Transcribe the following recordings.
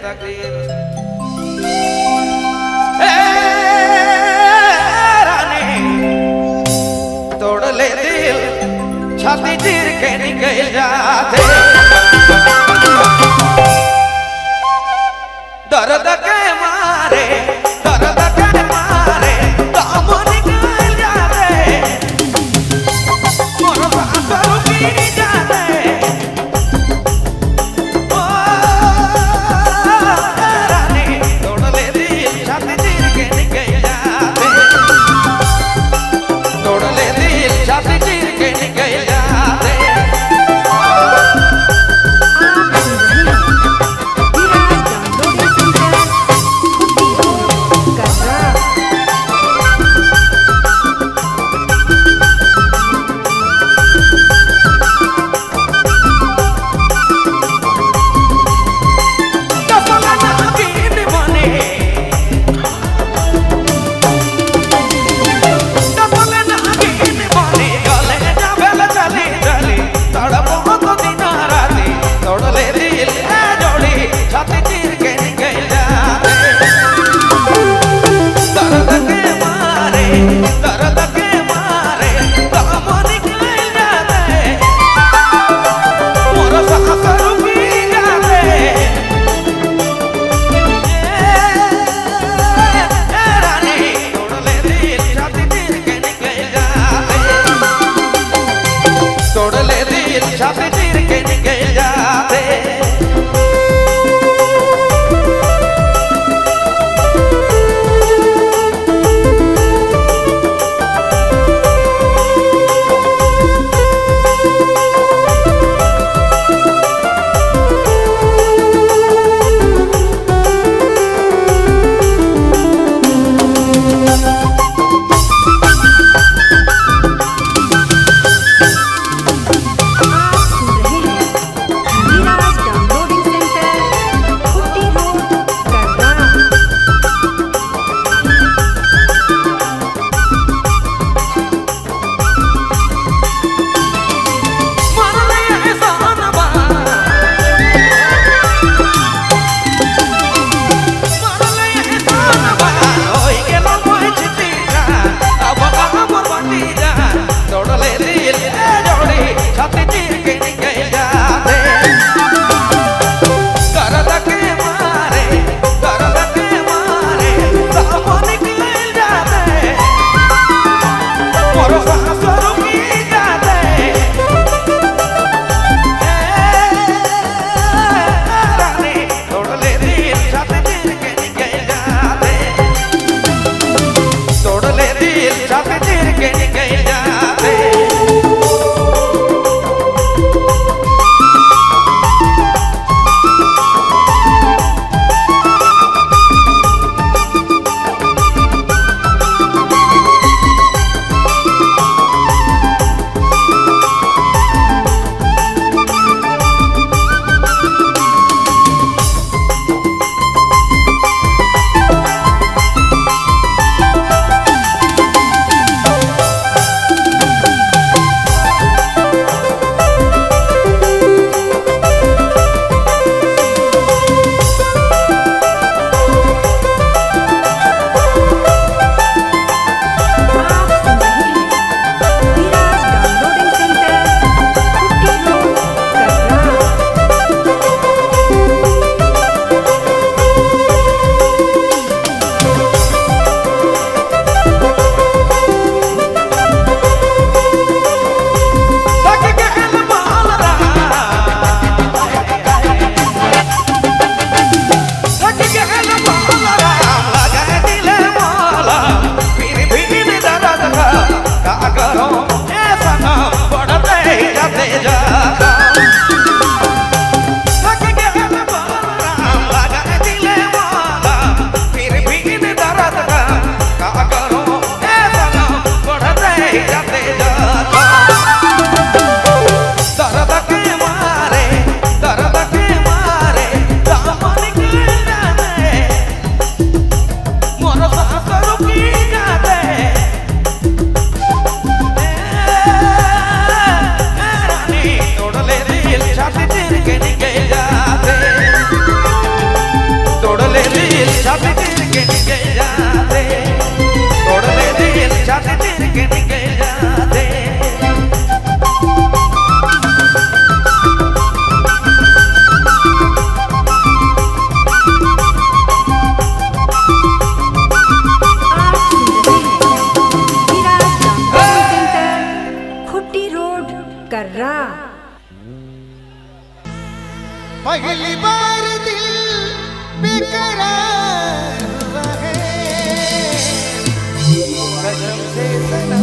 तकदीर। तोड़ ले दिल छाती चीर के निकल जाते दर्द के मारे दाम निकल जाते मोर बांसुर पी जाते ओ रानी तोड़ ले दिल छाती चीर के निकल जाते तोड़ ले दिल छाती चीर के निकल जाते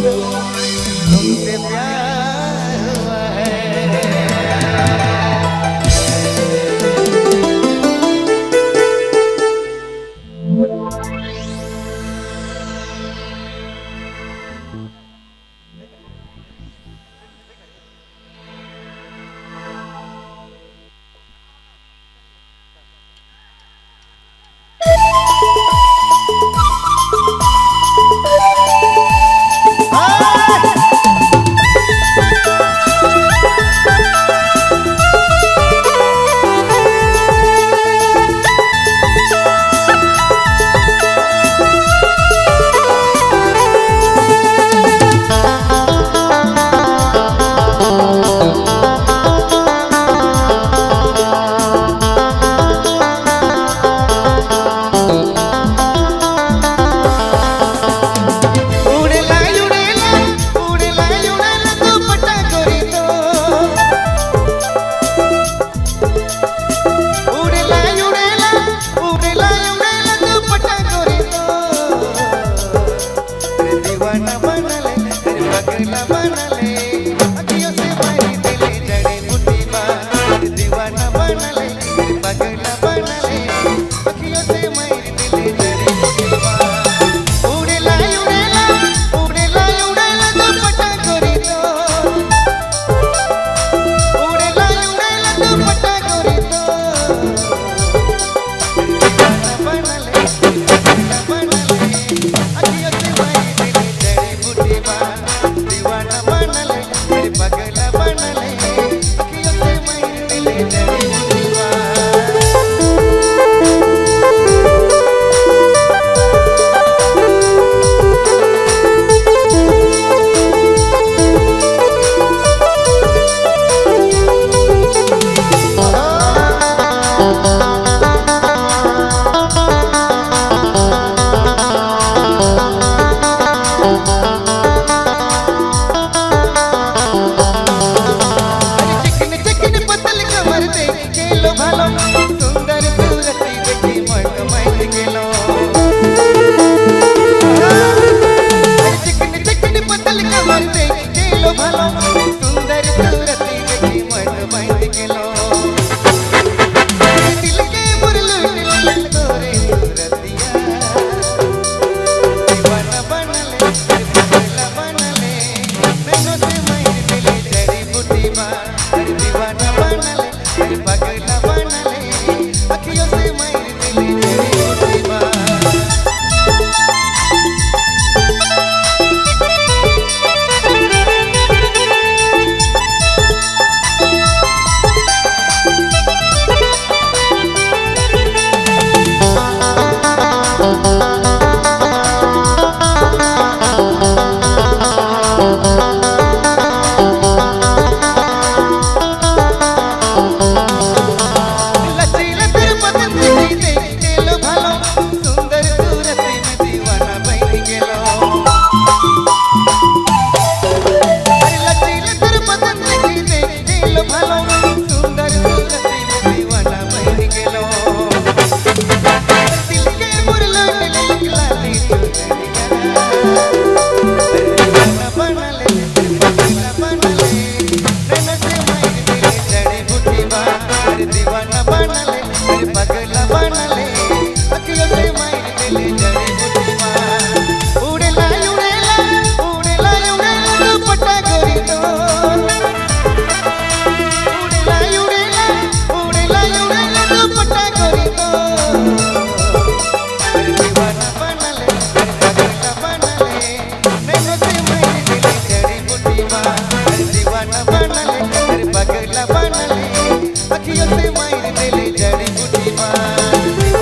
तुमसे प्यार हुआ है। अखियों से मार दिल जड़ी बूटी मार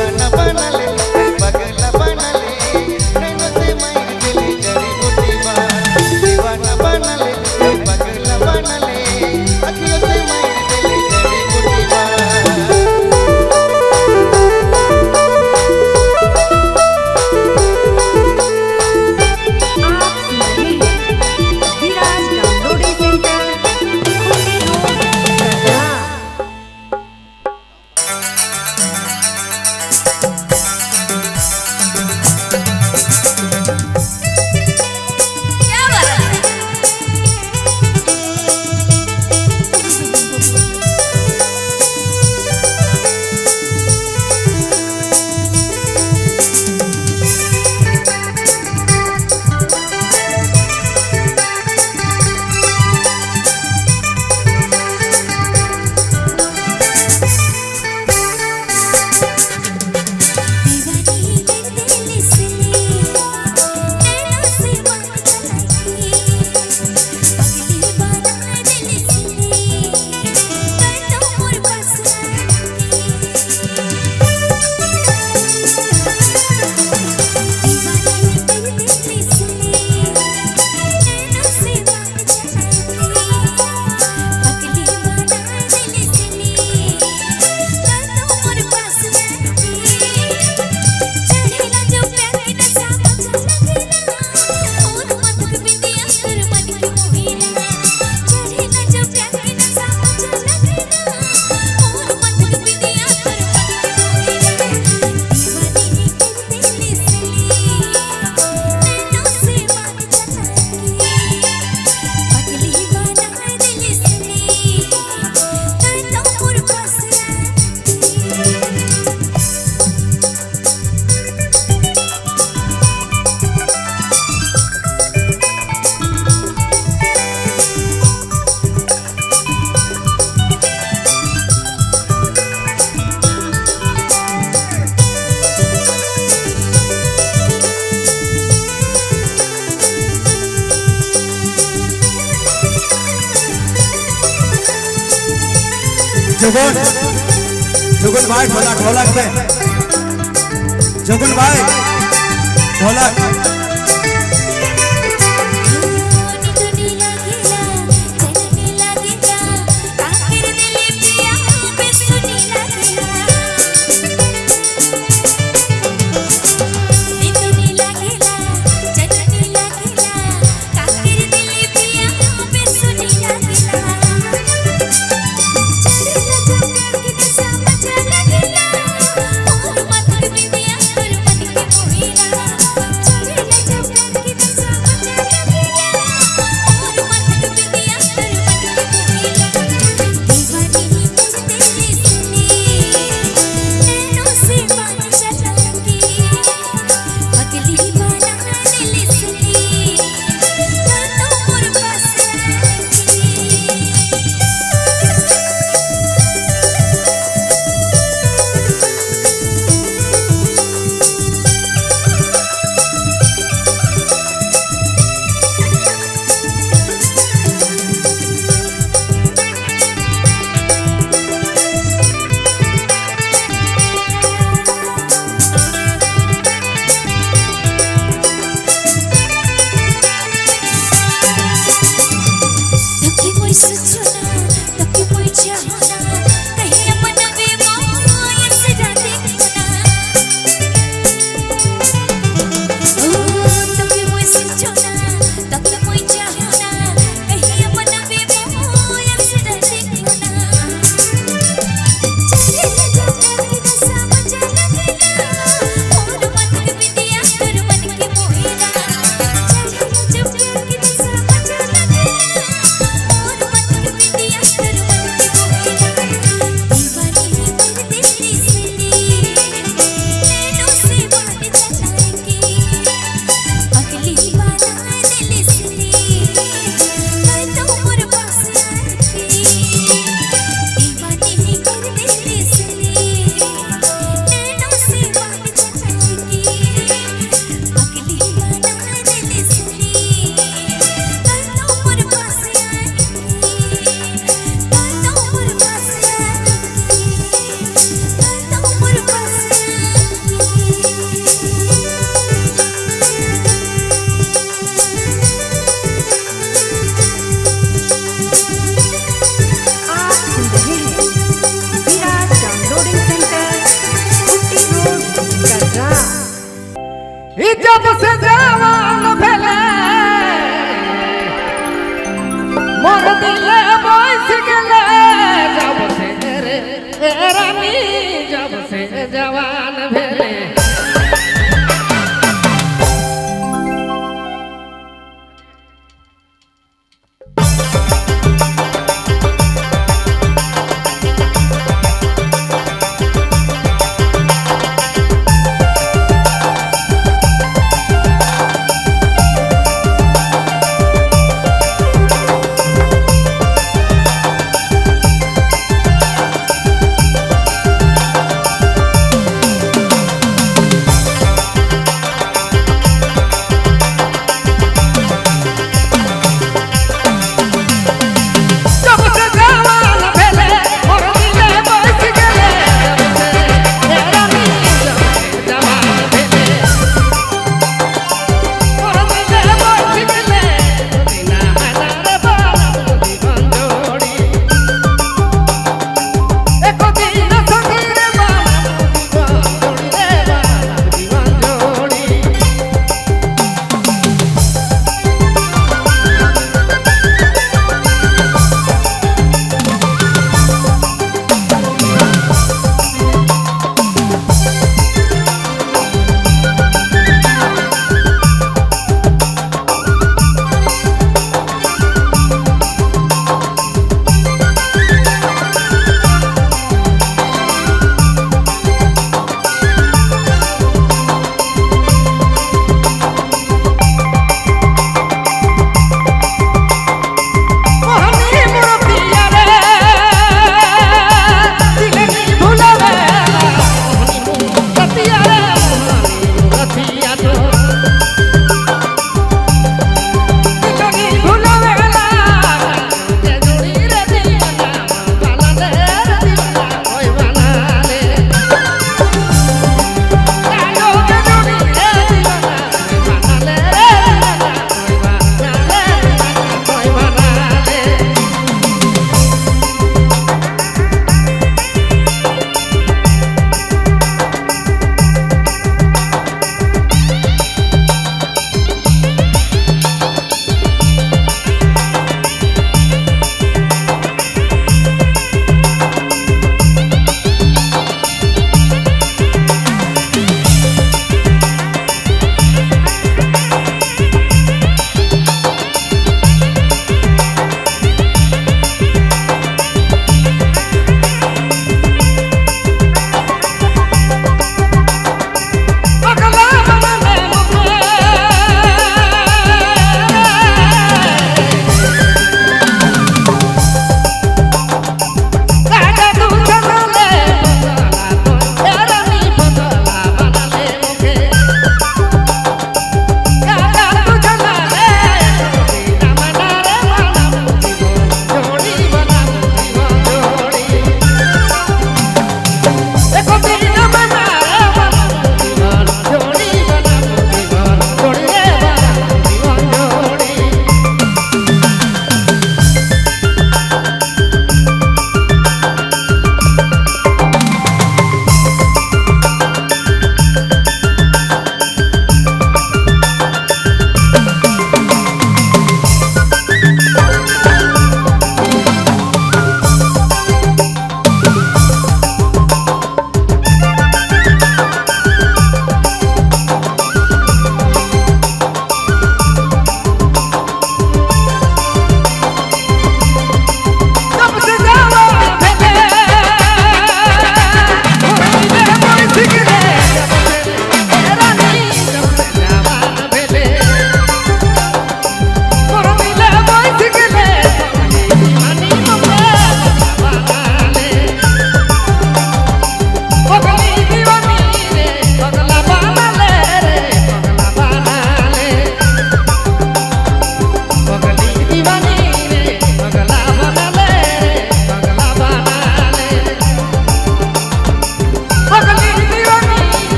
जुगन जुगन भाई ढोलक ढोलक पे जुगन भाई ढोलक जब से जवान भेले मोर दिले बैस गेले जब से रे रानी जब से जवान भेले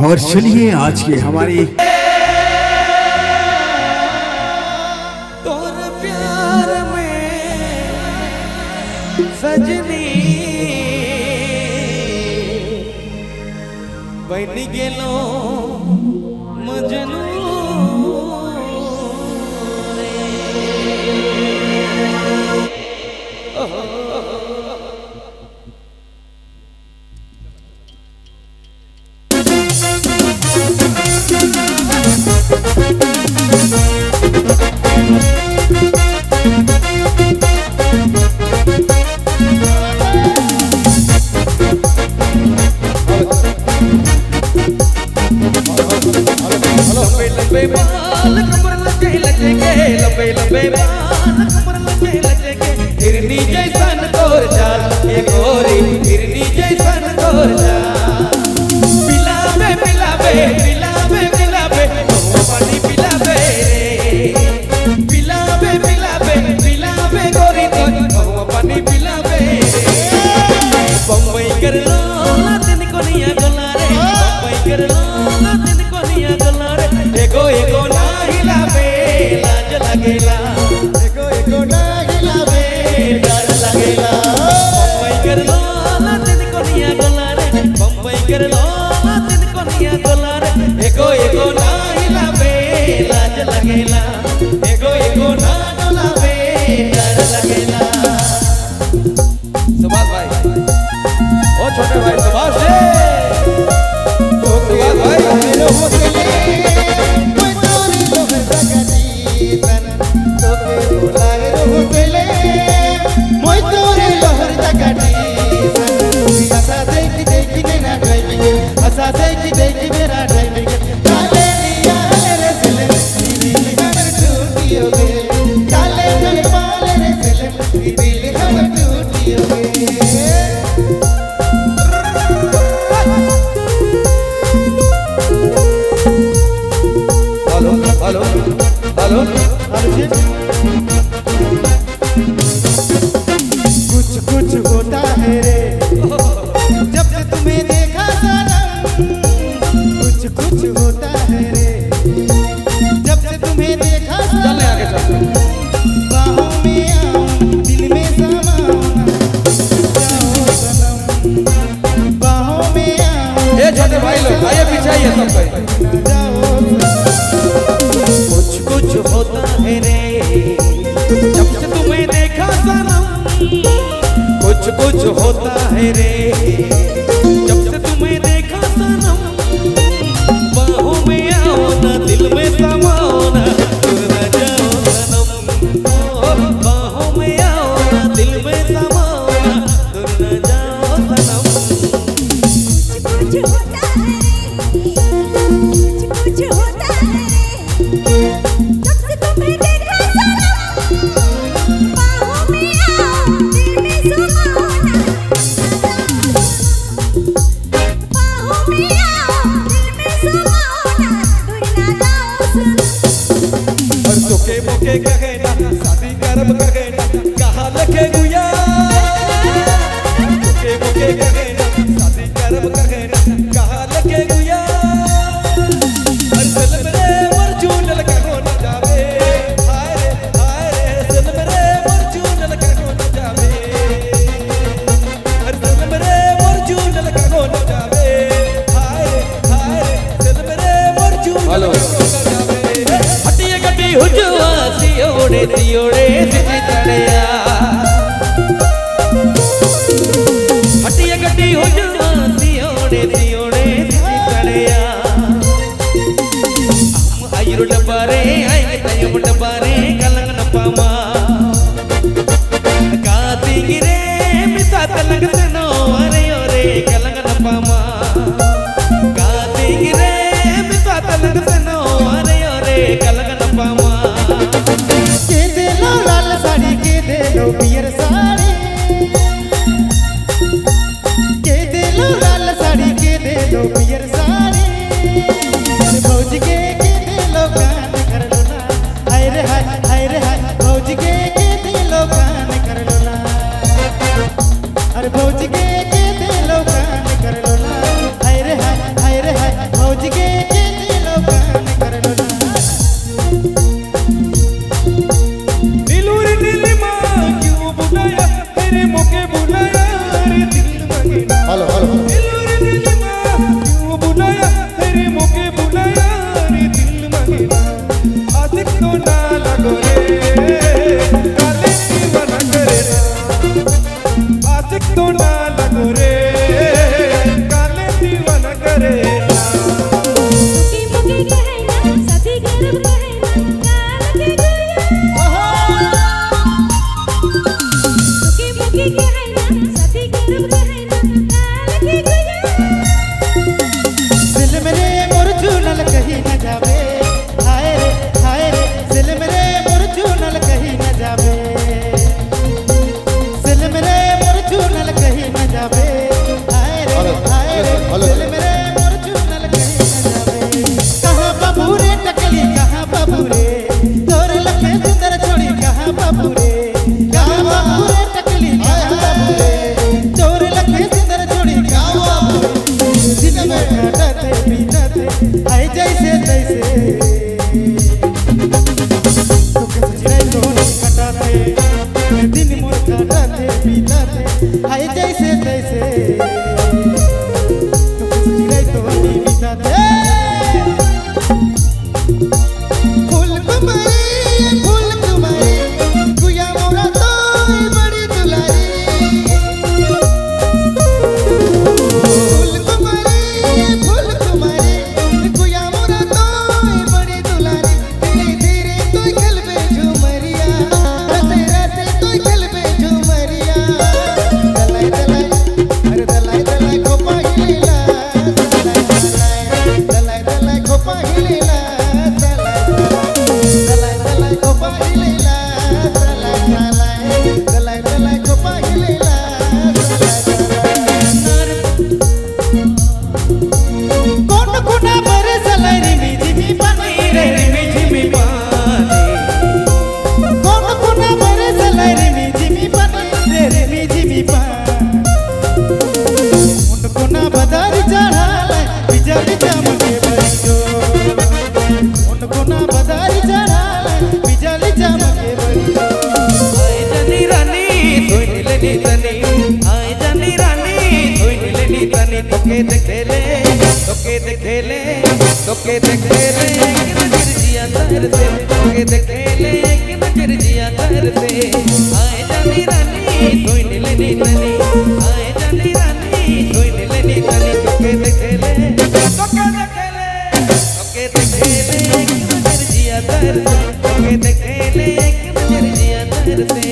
और सुनिए आज की हमारी तोर प्यार में सजनी बन गेलो मजनू लंबे बाल कमर लचे लचे के लंबे बाल कमर लचे लचे के हिरनी जैसन तोर चाल ये गोरी हिरनी जैसन तोर चाल पिलावे पिलावे पिलावे पिलावे पानी पिलावे पिलावे पिलावे पिलावे गोरी तो पानी पिलावे बम्बई कर लो दिन कोनिया गोला रे बम्बई कर लो दिन कोनिया गोला रे एको एको ना हिलावे लाज लगेला एको एको ना हिलावे डर लगेला बम्बई कर लो दिन कोनिया गोला रे बम्बई कर लो दिन कोनिया गोला रे एको एको ना हिलावे लाज लगेला एको एको ना हिलावे डर लगेला सुभाष भाई ओ छोटे भाई सुभाष जी सुभाष भाई मेरे हौसले मैं तोरी लोहर जगती तन तोके बुलाए हौसले मैं तोरी लोहर जगती आशा देखी देखी मेरा ड्राइविंग आशा देखी देखी मेरा ड्राइविंग काले दिया रे सिले दिल हमर टूटियो गे काले दिल पाले रे सिले दिल हमर टूटियो गे हेलो हेलो कुछ कुछ होता है रे जब से तुम्हें देखा सनम कुछ कुछ होता है रे जब से तुम्हें देखा सनम बाहों में आओ दिल में समाओ जाओ सनम बाहों में आओ ये छोटे भाई लोग आइए पीछे आइए सब भाई कुछ होता है रे जब से तुम्हें देखा सनम कुछ होता है रे जब से तुम्हें देखा सनम बाहों में आओ ना दिल में समाओ ना दूर न जाओ सनम बाहों में आओ ना दिल में समाओ ना दूर न जाओ सनम कुछ होता है कुछ होता है जब से तुम्हें देखा सनम बाहों में आओ दिल में समाओ ना बाहों में आओ दिल में समाओ ना दूर ना जाओ सनम और सोके मोके कहे ना शादी करब कहे ना कहा लखे गुया सोके मोके कहे ना शादी करब कहे ना कहा लखे गुया और दिल मेरे मरजून लगा न जावे हाय रे दिल मेरे मरजून लगा न जावे और दिल मेरे मरजून लगा न जावे हाय रे दिल मेरे मरजून लगा न जावे हटिए गटी हुजुआ सियोड़े सियोड़े सिटी तड़या हटिए गटी हुजुआ सियोड़े सियोड़े सिटी तड़या हम आयुर डबारे आएंगे तयम डबारे कलंग न पामा काती गिरे मिसा तलंग से नो अरे ओरे कलंग न पामा काती गिरे मिसा तलंग से नो अरे ओरे कलंग न पामा के दे लो लाल साड़ी के दे लो पियर साड़ी के दे लो लाल साड़ी के दे लो पियर साड़ी भौजी के दे लो कान कर लो ना हाय बाबू रे गाँव बाबू रे टकली गाँव बाबू रे चोर लगे सिंदर जोड़ी गाँव बाबू रे दिन में काटते पीटते आए जैसे तैसे तो कैसे चिराई तो कटाते दिन मोर काटते पीटते आए जैसे तैसे तो कैसे चिराई तो पीटते फूल कुमारी गुया मोरा तो बड़ी दुलारी फूल कुमारी गुया मोरा तो बड़ी दुलारी धीरे धीरे तो खेलबे झुमरिया राते राते तो खेलबे झुमरिया दलाई दलाई अरे दलाई दलाई खोपा हिलेला दलाई दलाई खोपा हिलेला दलाई दलाई खोपा हिलेला दलाई दलाई खोपा हिलेला कोण कोणा बरे सलाई रिमी झिमी पानी रे रिमी झिमी पानी कोण कोणा बरे सलाई रिमी झिमी पानी रे रिमी झिमी पानी कोण कोणा बदारी चढ़ाला बिजा बिजा मगे बरियो कोण कोणा बदारी चढ़ाला बिजा बिजा मगे बरियो आए जानी रानी धोइले नी तनी आए जानी रानी धोइले नी तनी तोके देखेले कि नजर जिया तहर से तोके देखेले कि नजर जिया तहर से आए जानी रानी धोइले नी तनी आए जानी रानी धोइले नी तनी तोके देखेले कि नजर जिया तहर से तोके देखेले कि नजर जिया तहर से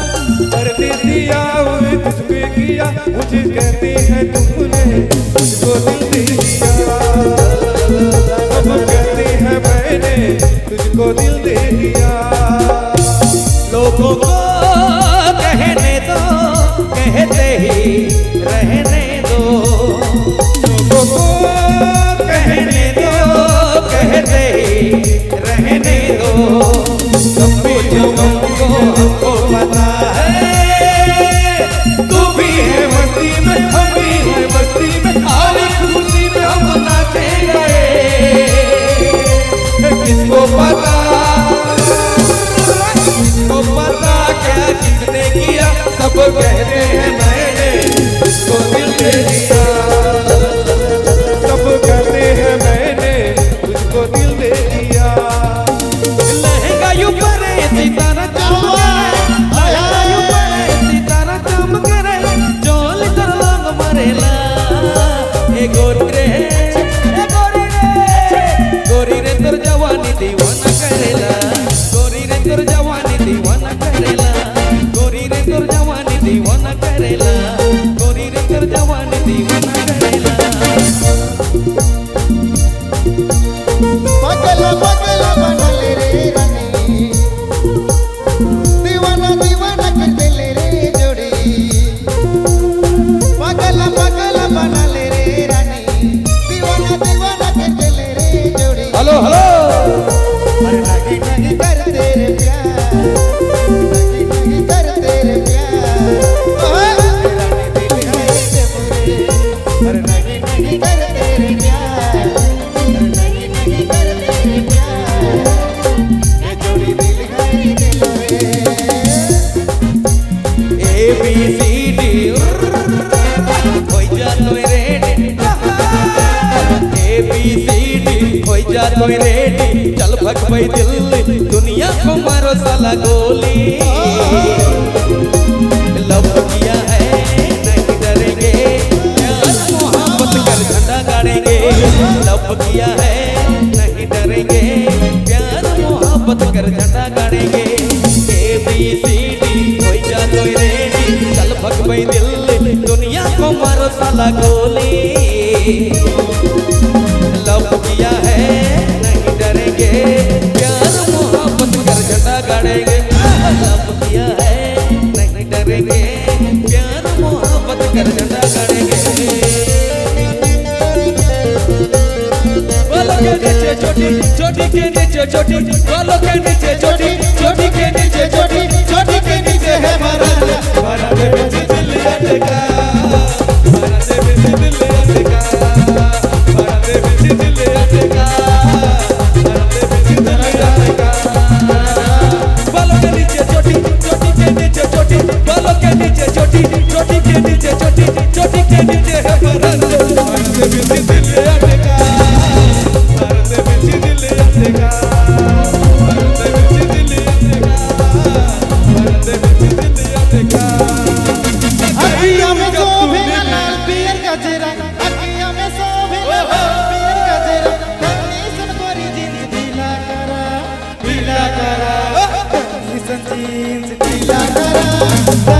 दिया हुए कुछ भी किया मुझे कहते हैं तुमने मुझको दिल दे दिया अब कहते हैं मैंने तुझको दिल दे दिया लोगों को कहने दो कहते ही रहने दो लोगों को कहने दो कहते ही रहने दो कभी जो हमको पता है तू भी है मस्ती में हम भी है मस्ती में आली खुशी में हम नाचेंगे किसको पता क्या किसने किया सब कहते हैं मैंने उसको दिल दे दिया सब कहते हैं मैंने तुझको दिल दे दिया लहंगा यूं परे सितारा चमक रे चोल तर लोग मरेला ए गोरी रे तोर जवानी दीवाना करेला गोरी रे तोर जवानी दीवाना करेला गोरी रे तोर जवानी दीवाना करेला गोरी रे तोर जवानी दीवाना करेला पगला पगला बनल रे रानी दीवाना दीवाना कर देले रे जोड़ी पगला पगला बनल रे रानी दीवाना दीवाना कर देले रे जोड़ी हेलो हेलो अरे नहीं नहीं कर तेरे प्यार नहीं नहीं कर तेरे प्यार ओए रानी दिल है से मुझे अरे नहीं नहीं कर तेरे प्यार नहीं नहीं कर तेरे प्यार ये जोड़ी दिल है दिल रे ABCD होई जा तोय रेडी ABCD होई जा तोय रेडी चल भग भाई दिल्ली दुनिया को मारो साला गोली लव किया है नहीं डरेंगे प्यार मोहब्बत कर झंडा गाड़ेंगे लव किया है नहीं डरेंगे प्यार मोहब्बत कर झंडा गाड़ेंगे ABCD होई जा तोय रेडी चल भग भाई दिल्ली दुनिया को मारो साला गोली लव किया है नहीं डरेंगे प्यार मोहब्बत कर झंडा गाड़ेंगे लव किया चोटी के नीचे चोटी बालों के नीचे चोटी चोटी के नीचे चोटी चोटी के नीचे है महाराजा हमारा बेबी दिल अटका हमारा बेबी दिल अटका हमारा बेबी दिल अटका हमारा बेबी दिल अटका बालों के नीचे चोटी चोटी के नीचे चोटी बालों के नीचे चोटी चोटी के नीचे चोटी चोटी के नीचे है महाराजा हमारा बेबी दिल अटका हमारा बेबी दिल अटका हमारा बेबी दिल अटका हमारा बेबी दिल अटका अखियां में शोभे लाल पियर गजरा अखियां में शोभे लाल पियर गजरा सन गोरी जींस ढीला करा सन जींस ढीला करा